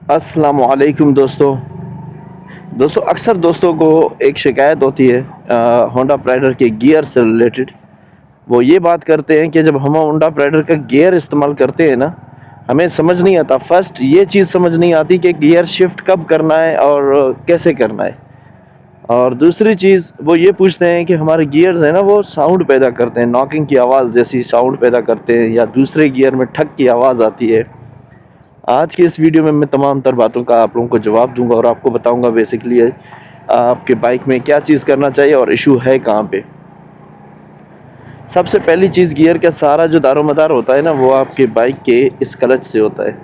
अस्सलाम वालेकुम दोस्तों अक्सर दोस्तों को एक शिकायत होती है होंडा प्राइडर के गियर से रिलेटेड। वो ये बात करते हैं कि जब हम होंडा प्राइडर का गियर इस्तेमाल करते हैं ना, हमें समझ नहीं आता। फर्स्ट ये चीज़ समझ नहीं आती कि गियर शिफ्ट कब करना है और कैसे करना है। और दूसरी चीज़ वो ये पूछते हैं कि हमारे गियर्स है ना, वो साउंड पैदा करते हैं, नॉकिंग की आवाज़ जैसी साउंड पैदा करते हैं, या दूसरे गियर में ठक की आवाज़ आती है। आज की इस वीडियो में मैं तमाम तर बातों का आप लोगों को जवाब दूंगा और आपको बताऊंगा बेसिकली आपके बाइक में क्या चीज़ करना चाहिए और इशू है कहाँ पे। सबसे पहली चीज़, गियर का सारा जो दारोमदार होता है ना, वो आपके बाइक के इस क्लच से होता है।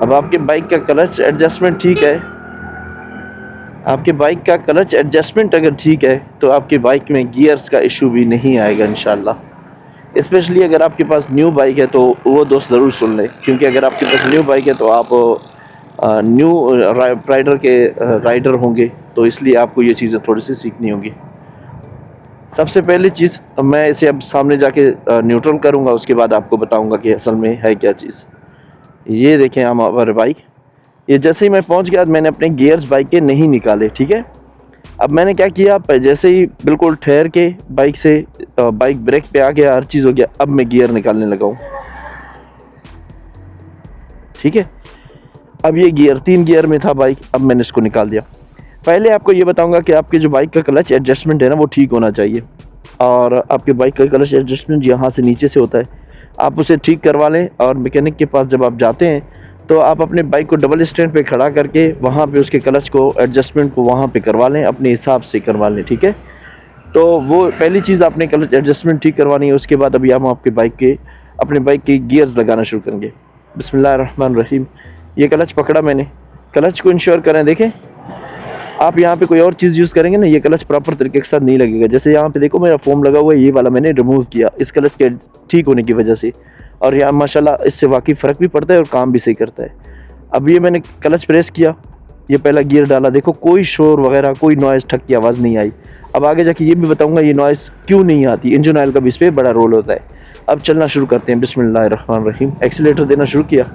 अब आपके बाइक का क्लच एडजस्टमेंट ठीक है, आपके बाइक का क्लच एडजस्टमेंट अगर ठीक है तो आपके बाइक में गियर्स का इशू भी नहीं आएगा इंशाल्लाह। स्पेशली अगर आपके पास न्यू बाइक है तो वो दोस्त ज़रूर सुन लें, क्योंकि अगर आपके पास न्यू बाइक है तो आप न्यू राइडर के राइडर होंगे, तो इसलिए आपको ये चीज़ें थोड़ी सी सीखनी होगी। सबसे पहली चीज़, मैं इसे अब सामने जाके न्यूट्रल करूँगा, उसके बाद आपको बताऊँगा कि असल में है क्या चीज़। ये देखें हमारे बाइक, ये जैसे ही मैं पहुँच गया मैंने अपने गियर्स बाइक के नहीं निकाले, ठीक है। अब मैंने क्या किया, जैसे ही बिल्कुल ठहर के बाइक से बाइक ब्रेक पे आ गया, हर चीज़ हो गया, अब मैं गियर निकालने लगा हूँ, ठीक है। अब ये गियर 3 गियर में था बाइक, अब मैंने इसको निकाल दिया। पहले आपको ये बताऊंगा कि आपके जो बाइक का क्लच एडजस्टमेंट है ना, वो ठीक होना चाहिए। और आपके बाइक का क्लच एडजस्टमेंट यहाँ से नीचे से होता है, आप उसे ठीक करवा लें। और मैकेनिक के पास जब आप जाते हैं तो आप अपने बाइक को डबल स्टैंड पे खड़ा करके वहाँ पे उसके क्लच को एडजस्टमेंट को वहाँ पे करवा लें, अपने हिसाब से करवा लें, ठीक है। तो वो पहली चीज़, आपने क्लच एडजस्टमेंट ठीक करवानी है। उसके बाद अभी हम आपके बाइक के अपने बाइक के गियर्स लगाना शुरू करेंगे। बिस्मिल्लाहिर्रहमानिर्रहीम। ये क्लच पकड़ा मैंने, क्लच को इंश्योर करें। देखें, आप यहाँ पे कोई और चीज़ यूज़ करेंगे ना, ये क्लच प्रॉपर तरीके के साथ नहीं लगेगा। जैसे यहाँ पे देखो मेरा फोम लगा हुआ है, ये वाला मैंने रिमूव किया इस क्लच के ठीक होने की वजह से, और यहाँ माशाल्लाह इससे वाकई फ़र्क भी पड़ता है और काम भी सही करता है। अब ये मैंने क्लच प्रेस किया, ये पहला गियर डाला, देखो कोई शोर वगैरह, कोई नॉइज़, ठक की आवाज़ नहीं आई। अब आगे जाके ये भी बताऊंगा ये नॉइज़ क्यों नहीं आती, इंजन ऑयल का भी इस पर बड़ा रोल होता है। अब चलना शुरू करते हैं। बिस्मिल्लाहिर्रहमानिर्रहीम। एक्सीलेटर देना शुरू किया।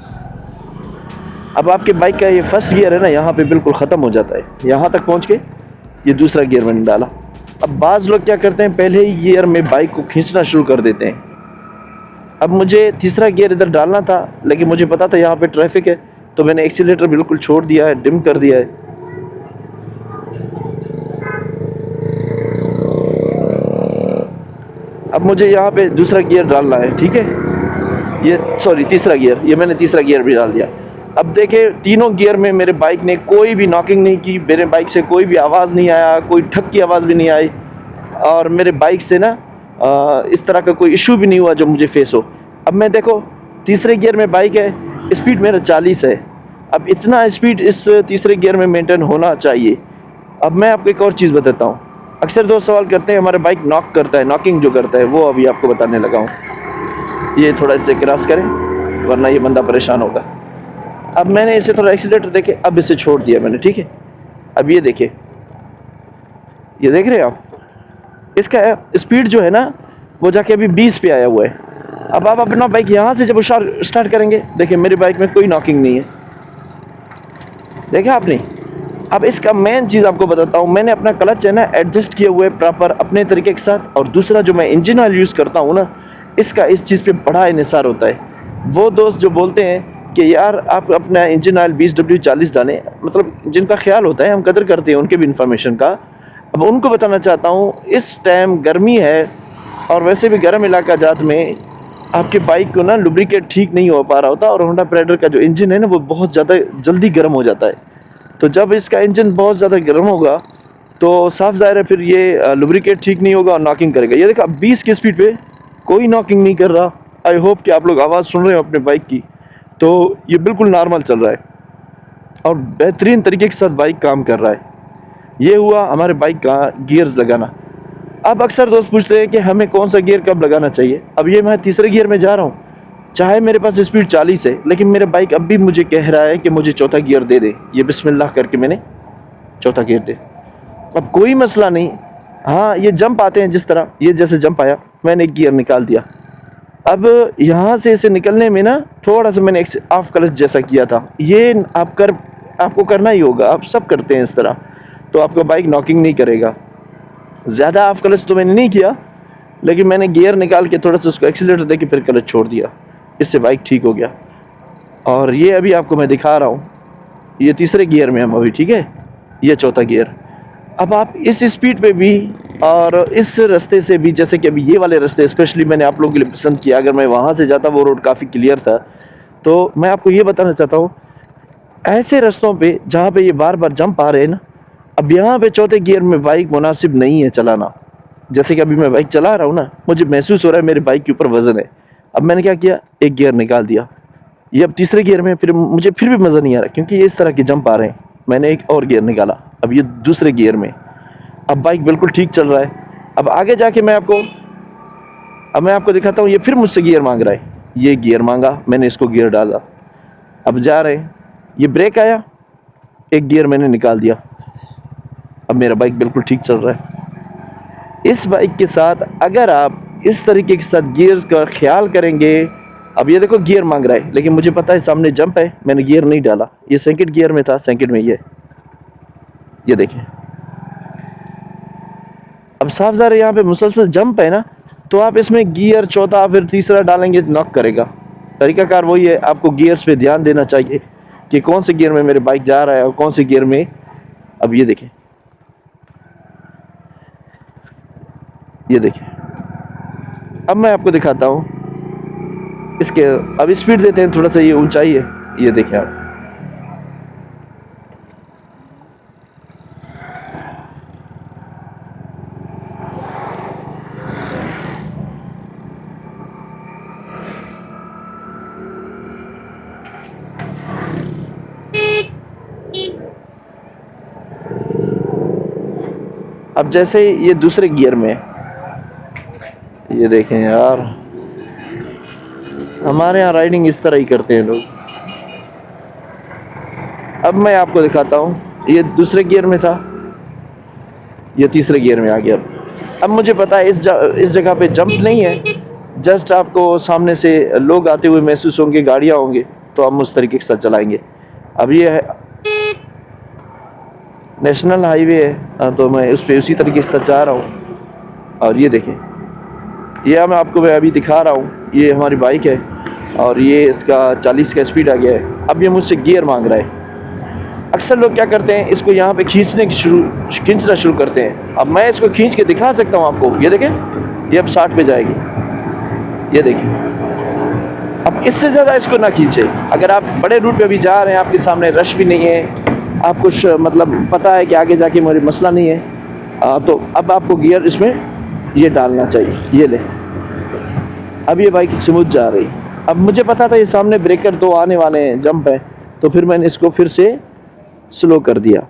अब आपके बाइक का ये फर्स्ट गियर है ना, यहाँ पे बिल्कुल ख़त्म हो जाता है, यहाँ तक पहुँच के ये दूसरा गियर मैंने डाला। अब बाज़ लोग क्या करते हैं, पहले ही गियर में बाइक को खींचना शुरू कर देते हैं। अब मुझे तीसरा गियर इधर डालना था, लेकिन मुझे पता था यहाँ पे ट्रैफिक है, तो मैंने एक्सीलेटर बिल्कुल छोड़ दिया है, डिम कर दिया है। अब मुझे यहाँ पे दूसरा गियर डालना है, ठीक है। ये सॉरी तीसरा गियर, ये मैंने तीसरा गियर भी डाल दिया। अब देखे, तीनों गियर में मेरे बाइक ने कोई भी नॉकिंग नहीं की, मेरे बाइक से कोई भी आवाज़ नहीं आया, कोई ठक की आवाज़ भी नहीं आई, और मेरे बाइक से ना इस तरह का कोई इशू भी नहीं हुआ जो मुझे फेस हो। अब मैं देखो, तीसरे गियर में बाइक है, स्पीड मेरा 40 है। अब इतना स्पीड इस तीसरे गियर में मेंटेन होना चाहिए। अब मैं आपको एक और चीज़ बताता हूँ। अक्सर दोस्त सवाल करते हैं हमारा बाइक नॉक करता है, नॉकिंग जो करता है, वो अभी आपको बताने लगा हूँ। ये थोड़ा इससे क्रॉस करें वरना ये बंदा परेशान होगा। अब मैंने इसे थोड़ा एक्सीलेटर देके अब इसे छोड़ दिया मैंने, ठीक है। अब ये देखिए, ये देख रहे हैं आप, इसका स्पीड जो है ना वो जाके अभी 20 पे आया हुआ है। अब आप अपना बाइक यहाँ से जब स्टार्ट करेंगे, देखिए मेरी बाइक में कोई नॉकिंग नहीं है, देखा आपने। अब इसका मेन चीज़ आपको बताता हूँ, मैंने अपना क्लच है ना एडजस्ट किया हुआ है प्रॉपर अपने तरीके के साथ। और दूसरा जो मैं इंजन ऑयल यूज़ करता हूँ ना, इसका इस चीज़ पे बड़ा इन्हिसार होता है। वो दोस्त जो बोलते हैं कि यार आप अपना इंजन ऑयल 20W40 डालें, मतलब जिनका ख्याल होता है, हम कदर करते हैं उनके भी इन्फॉर्मेशन का। अब उनको बताना चाहता हूँ, इस टाइम गर्मी है और वैसे भी गर्म इलाका जात में आपके बाइक को ना लुब्रिकेट ठीक नहीं हो पा रहा होता, और होंडा प्राइडर का जो इंजन है ना वो बहुत ज़्यादा जल्दी गर्म हो जाता है। तो जब इसका इंजन बहुत ज़्यादा गर्म होगा तो साफ ज़ाहिर है फिर ये लुब्रिकेट ठीक नहीं होगा और नॉकिंग करेगा। ये देखा 20 की स्पीड पे कोई नॉकिंग नहीं कर रहा। आई होप कि आप लोग आवाज़ सुन रहे हो अपने बाइक की, तो ये बिल्कुल नॉर्मल चल रहा है और बेहतरीन तरीके के साथ बाइक काम कर रहा है। ये हुआ हमारे बाइक का गियर्स लगाना। अब अक्सर दोस्त पूछते हैं कि हमें कौन सा गियर कब लगाना चाहिए। अब ये मैं तीसरे गियर में जा रहा हूँ, चाहे मेरे पास स्पीड 40 है, लेकिन मेरा बाइक अब भी मुझे कह रहा है कि मुझे चौथा गियर दे दे। ये बिस्मिल्लाह करके मैंने चौथा गियर दे। अब कोई मसला नहीं, हाँ ये जंप आते हैं जिस तरह, ये जैसे जंप आया मैंने एक गियर निकाल दिया। अब यहाँ से इसे निकलने में ना थोड़ा सा मैंने ऑफ क्लच जैसा किया था, ये आपको करना ही होगा, आप सब करते हैं इस तरह, तो आपका बाइक नॉकिंग नहीं करेगा। ज़्यादा ऑफ क्लच तो मैंने नहीं किया, लेकिन मैंने गियर निकाल के थोड़ा सा उसको एक्सीलेटर दे के फिर क्लच छोड़ दिया, इससे बाइक ठीक हो गया। और ये अभी आपको मैं दिखा रहा हूँ, ये तीसरे गियर में हम अभी, ठीक है, ये चौथा गियर। अब आप इस स्पीड पे भी और इस रास्ते से भी, जैसे कि अभी ये वाले रास्ते स्पेशली मैंने आप लोगों के लिए पसंद किया, अगर मैं वहाँ से जाता वो रोड काफ़ी क्लियर था, तो मैं आपको ये बताना चाहता हूँ, ऐसे रास्तों पे जहाँ पे ये बार बार जंप आ रहे हैं ना, अब यहाँ पे चौथे गियर में बाइक मुनासिब नहीं है चलाना। जैसे कि अभी मैं बाइक चला रहा हूँ ना, मुझे महसूस हो रहा है मेरे बाइक के ऊपर वज़न है। अब मैंने क्या किया, एक गियर निकाल दिया, ये अब तीसरे गियर में, फिर मुझे फिर भी मज़ा नहीं आ रहा क्योंकि ये इस तरह के जंप आ रहे हैं। मैंने एक और गियर निकाला, अब ये दूसरे गियर में, अब बाइक बिल्कुल ठीक चल रहा है। अब आगे जाके मैं आपको दिखाता हूँ, ये फिर मुझसे गियर मांग रहा है, ये गियर मांगा, मैंने इसको गियर डाला, अब जा रहे हैं, ये ब्रेक आया, एक गियर मैंने निकाल दिया, अब मेरा बाइक बिल्कुल ठीक चल रहा है। इस बाइक के साथ अगर आप इस तरीके के साथ गियर का ख्याल करेंगे, अब ये देखो गियर मांग रहा है, लेकिन मुझे पता है सामने जंप है, मैंने गियर नहीं डाला, ये सेकंड गियर में था, सेकंड में ये देखिए। अब साफ ज़ाहिर है यहाँ पे मुसलसल जंप है ना, तो आप इसमें गियर चौथा फिर तीसरा डालेंगे नॉक करेगा। तरीकाकार वही है, आपको गियर्स पे ध्यान देना चाहिए कि कौन से गियर में मेरे बाइक जा रहा है और कौन से गियर में। अब ये देखिए, ये देखिए, अब मैं आपको दिखाता हूँ इसके, अब स्पीड देते हैं थोड़ा सा, ये ऊंचाई है, ये देखिए आप, अब जैसे ये दूसरे गियर में, ये देखें यार, हमारे यहाँ राइडिंग इस तरह ही करते हैं लोग। अब मैं आपको दिखाता हूँ, ये दूसरे गियर में था, ये तीसरे गियर में आ गया। अब मुझे पता है इस जगह पे जंप नहीं है, जस्ट आपको सामने से लोग आते हुए महसूस होंगे, गाड़ियाँ होंगे, तो हम उस तरीके के साथ चलाएंगे। अब ये है नेशनल हाईवे है, तो मैं उस पर उसी तरीके से जा रहा हूँ। और ये देखें, ये मैं आपको अभी दिखा रहा हूँ, ये हमारी बाइक है और ये इसका 40 का स्पीड आ गया है। अब ये मुझसे गियर मांग रहा है। अक्सर लोग क्या करते हैं, इसको यहाँ पे खींचना शुरू करते हैं। अब मैं इसको खींच के दिखा सकता हूँ आपको, ये देखें, ये अब 60 पे जाएगी, ये देखिए। अब इससे ज़्यादा इसको ना खींचे। अगर आप बड़े रूट पे भी जा रहे हैं, आपके सामने रश भी नहीं है, आप कुछ मतलब पता है कि आगे जाके मेरे मसला नहीं है, तो अब आपको गियर इसमें ये डालना चाहिए। ये ले, अब ये बाइक स्मूथ जा रही। अब मुझे पता था ये सामने ब्रेकर 2 आने वाले हैं, जंप है, तो फिर मैंने इसको फिर से स्लो कर दिया।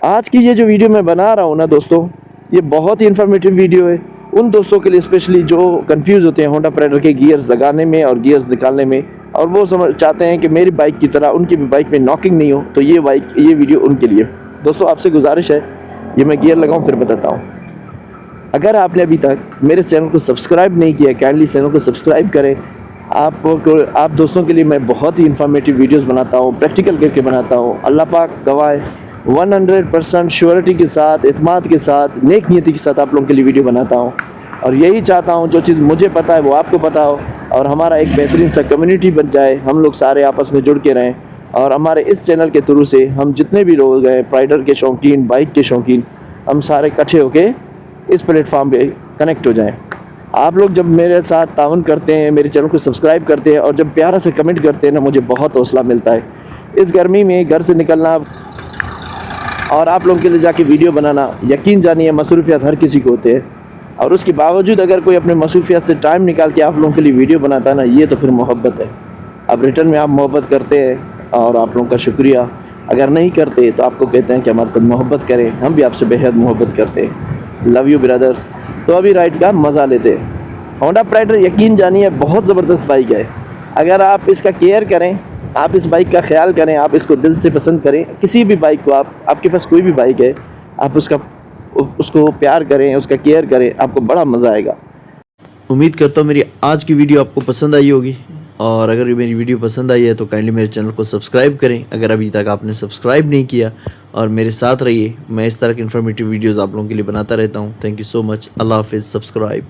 आज की ये जो वीडियो मैं बना रहा हूँ ना दोस्तों, ये बहुत ही इन्फॉर्मेटिव वीडियो है उन दोस्तों के लिए स्पेशली जो कंफ्यूज होते हैं होंडा प्राइडर के गियर्स लगाने में और गियर्स निकालने में, और वो चाहते हैं कि मेरी बाइक की तरह उनकी भी बाइक में नॉकिंग नहीं हो। तो ये वीडियो उनके लिए। दोस्तों आपसे गुजारिश है, ये मैं गियर लगाऊँ फिर बताता हूँ। अगर आपने अभी तक मेरे चैनल को सब्सक्राइब नहीं किया, काइंडली चैनल को सब्सक्राइब करें। आप दोस्तों के लिए मैं बहुत ही इन्फॉर्मेटिव वीडियोस बनाता हूँ, प्रैक्टिकल करके बनाता हूँ। अल्लाह पाक गवाह है, 100% श्योरिटी के साथ, इत्मीनान के साथ, नेक नियति के साथ आप लोगों के लिए वीडियो बनाता हूँ। और यही चाहता हूँ, जो चीज़ मुझे पता है वो आपको पता हो, और हमारा एक बेहतरीन सा कम्युनिटी बन जाए, हम लोग सारे आपस में जुड़ के रहें। और हमारे इस चैनल के थ्रू से हम जितने भी लोग हैं, प्राइडर के शौकीन, बाइक के शौकीन, हम सारे इकट्ठे होके इस प्लेटफॉर्म पे कनेक्ट हो जाएं। आप लोग जब मेरे साथ ताउन करते हैं, मेरे चैनल को सब्सक्राइब करते हैं और जब प्यारा से कमेंट करते हैं ना, मुझे बहुत हौसला मिलता है। इस गर्मी में घर से निकलना और आप लोगों के लिए जाके वीडियो बनाना, यकीन जानिए मसरूफियत हर किसी को होते हैं, और उसके बावजूद अगर कोई अपने मसरूफियत से टाइम निकाल के आप लोगों के लिए वीडियो बनाता है ना, ये तो फिर मोहब्बत है। अब रिटर्न में आप मोहब्बत करते हैं और आप लोगों का शुक्रिया। अगर नहीं करते तो आपको कहते हैं कि हमारे साथ मोहब्बत करें, हम भी आपसे बेहद मोहब्बत करते हैं। Love you brother. तो अभी राइड का मज़ा लेते हैं। होंडा प्राइडर यकीन जानिए बहुत ज़बरदस्त बाइक है। अगर आप इसका केयर करें, आप इस बाइक का ख्याल करें, आप इसको दिल से पसंद करें, किसी भी बाइक को, आपके पास कोई भी बाइक है, आप उसको प्यार करें, उसका केयर करें, आपको बड़ा मज़ा आएगा। उम्मीद करता हूँ मेरी आज की वीडियो आपको पसंद आई होगी, और अगर मेरी वीडियो पसंद आई है तो काइंडली मेरे चैनल को सब्सक्राइब करें अगर अभी तक आपने सब्सक्राइब नहीं किया, और मेरे साथ रहिए। मैं इस तरह की इन्फॉर्मेटिव वीडियोज़ आप लोगों के लिए बनाता रहता हूँ। Thank you so much. Allah हाफिज़। सब्सक्राइब।